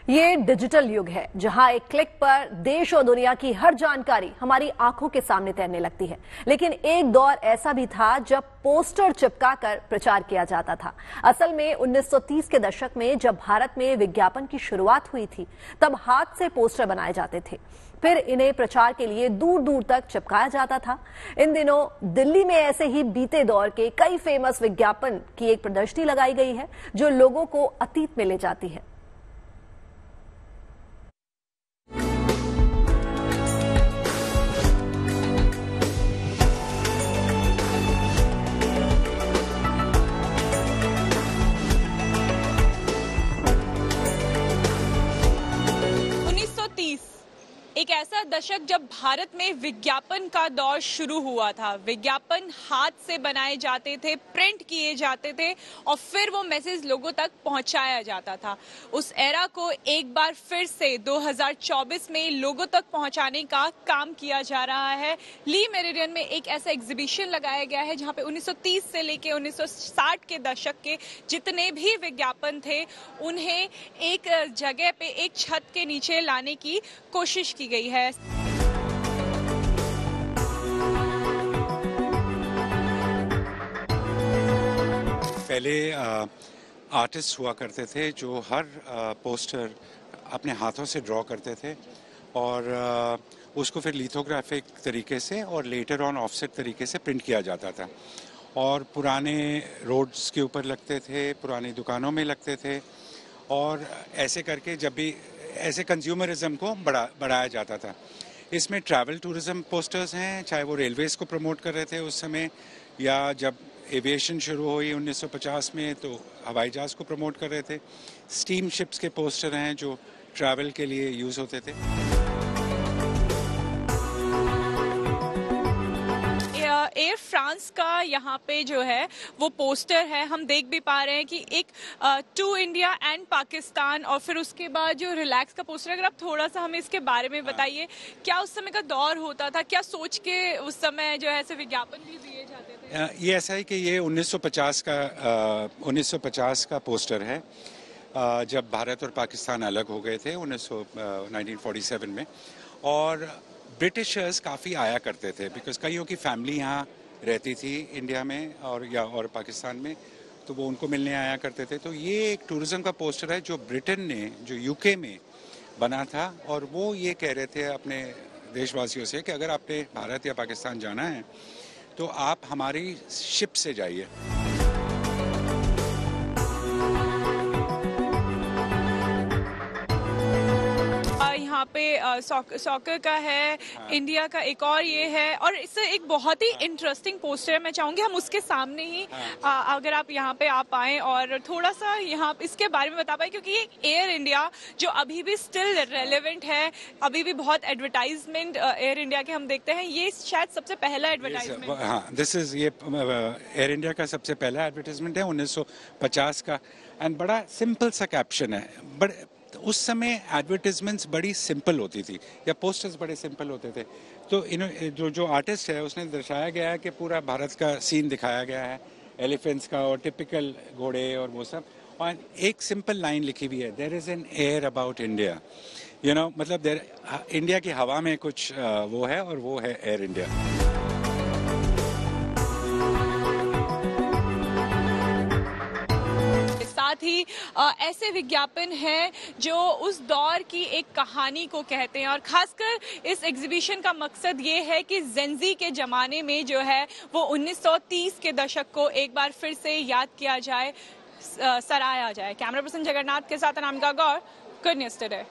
ये डिजिटल युग है जहां एक क्लिक पर देश और दुनिया की हर जानकारी हमारी आंखों के सामने तैरने लगती है। लेकिन एक दौर ऐसा भी था जब पोस्टर चिपकाकर प्रचार किया जाता था। असल में 1930 के दशक में जब भारत में विज्ञापन की शुरुआत हुई थी, तब हाथ से पोस्टर बनाए जाते थे, फिर इन्हें प्रचार के लिए दूर दूर तक चिपकाया जाता था। इन दिनों दिल्ली में ऐसे ही बीते दौर के कई फेमस विज्ञापन की एक प्रदर्शनी लगाई गई है जो लोगों को अतीत में ले जाती है। एक ऐसा दशक जब भारत में विज्ञापन का दौर शुरू हुआ था। विज्ञापन हाथ से बनाए जाते थे, प्रिंट किए जाते थे और फिर वो मैसेज लोगों तक पहुंचाया जाता था। उस एरा को एक बार फिर से 2024 में लोगों तक पहुंचाने का काम किया जा रहा है। ली मेरिडियन में एक ऐसा एग्जीबिशन लगाया गया है जहां पे 1930 से लेके 1960 के दशक के जितने भी विज्ञापन थे उन्हें एक जगह पे, एक छत के नीचे लाने की कोशिश की गई है। पहले आर्टिस्ट हुआ करते थे जो हर पोस्टर अपने हाथों से ड्रॉ करते थे और उसको फिर लिथोग्राफिक तरीके से और लेटर ऑन ऑफसेट तरीके से प्रिंट किया जाता था और पुराने रोड्स के ऊपर लगते थे, पुरानी दुकानों में लगते थे और ऐसे करके जब भी ऐसे कंज्यूमरिज्म को बढ़ाया जाता था। इसमें ट्रैवल टूरिज्म पोस्टर्स हैं, चाहे वो रेलवेज को प्रमोट कर रहे थे उस समय, या जब एविएशन शुरू हुई 1950 में तो हवाई जहाज़ को प्रमोट कर रहे थे। स्टीम शिप्स के पोस्टर हैं जो ट्रैवल के लिए यूज़ होते थे। एयर फ्रांस का यहाँ पे जो है वो पोस्टर है, हम देख भी पा रहे हैं कि एक टू इंडिया एंड पाकिस्तान, और फिर उसके बाद जो रिलैक्स का पोस्टर। अगर आप थोड़ा सा हमें इसके बारे में बताइए, क्या उस समय का दौर होता था, क्या सोच के उस समय जो है ऐसे विज्ञापन भी दिए जाते थे? ये ऐसा है कि ये 1950 का पोस्टर है, जब भारत और पाकिस्तान अलग हो गए थे 1947 में, और ब्रिटिशर्स काफ़ी आया करते थे बिकॉज कईयों की फैमिली यहाँ रहती थी इंडिया में और पाकिस्तान में, तो वो उनको मिलने आया करते थे। तो ये एक टूरिज्म का पोस्टर है जो ब्रिटेन ने, जो यूके में बना था, और वो ये कह रहे थे अपने देशवासियों से कि अगर आपने भारत या पाकिस्तान जाना है तो आप हमारी शिप से जाइए। यहाँ पे सॉकर का है, इंडिया का एक और ये है, और इससे एक बहुत ही इंटरेस्टिंग पोस्टर है। मैं चाहूंगी हम उसके सामने ही अगर आप यहाँ पे आप आए और थोड़ा सा यहाँ इसके बारे में बता पाए, क्योंकि ये एयर इंडिया जो अभी भी स्टिल रेलेवेंट है, अभी भी बहुत एडवर्टाइजमेंट एयर इंडिया के हम देखते हैं। ये शायद सबसे पहला एडवर्टाइजमेंट। हाँ, ये एयर इंडिया का सबसे पहला एडवर्टाइजमेंट है 1950 का, एंड बड़ा सिंपल सा कैप्शन है। बट उस समय एडवर्टाइजमेंट्स बड़ी सिंपल होती थी, या पोस्टर्स बड़े सिंपल होते थे। तो जो आर्टिस्ट है उसने दर्शाया गया है कि पूरा भारत का सीन दिखाया गया है, एलिफेंट्स का और टिपिकल घोड़े और वो सब, और एक सिंपल लाइन लिखी हुई है, there is an air about India. मतलब इंडिया की हवा में कुछ वो है, और वो है एयर इंडिया। साथ ही ऐसे विज्ञापन हैं जो उस दौर की एक कहानी को कहते हैं, और खासकर इस एग्जीबिशन का मकसद ये है कि जेनजी के जमाने में जो है वो 1930 के दशक को एक बार फिर से याद किया जाए, सराहा जाए। कैमरा पर्सन जगन्नाथ के साथ अनामिका गौर, गुड न्यूज़ टुडे।